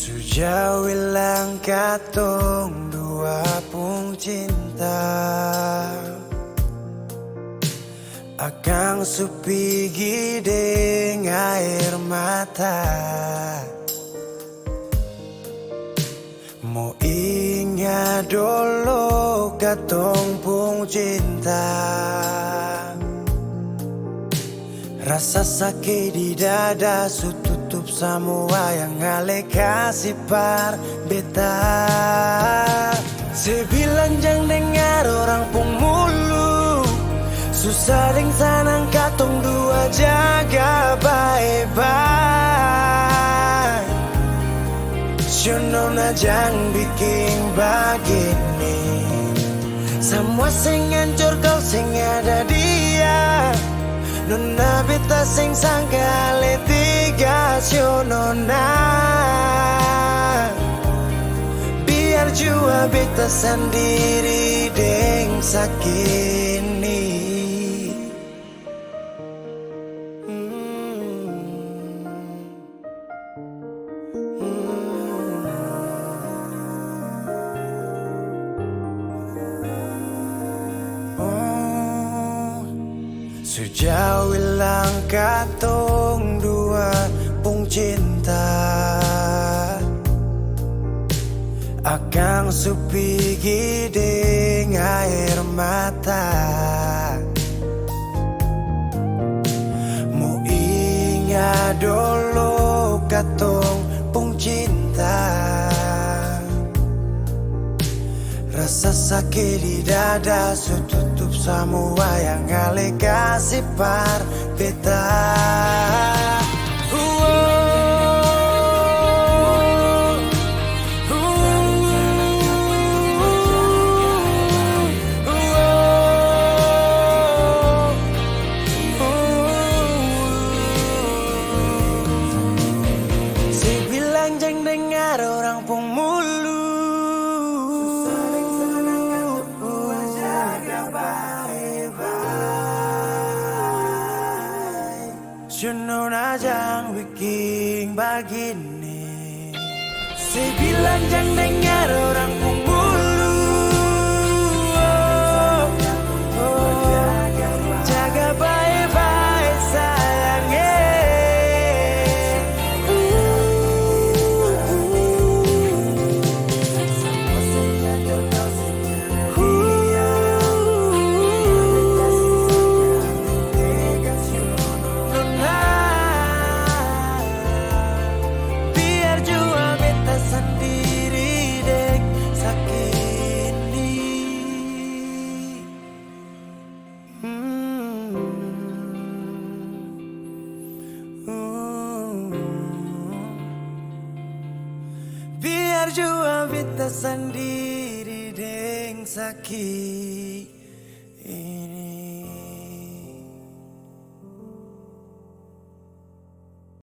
Sejauh hilang katong dua pung cinta, akang supigi deng air mata. Mau ingat dulu katong pung cinta, rasa sakit di dada su tutup semua yang ale kasih par beta. Sebilang jangan dengar orang pun mulu, susah deng sanang katong dua jaga baik-baik. Nona jangan bikin begini, semua sing hancur kau sing ada dia. Nona beta sing sangka le tiga nona, biar jua beta sendiri deng sakini. Sejauh hilang katong dua pung cinta, akang supigi deng air mata. Mau ingat dulu katong pung cinta, rasa sakit di dada su tutup semua yang ale kasih par beta. Si bilang jangan dengar orang pun mulu, Nona jangan bikin begini. Saya bilang jangan dengar orang pun mulu, jaga baik-baik sayangnya. Biar jua beta sendiri deng sakit ini.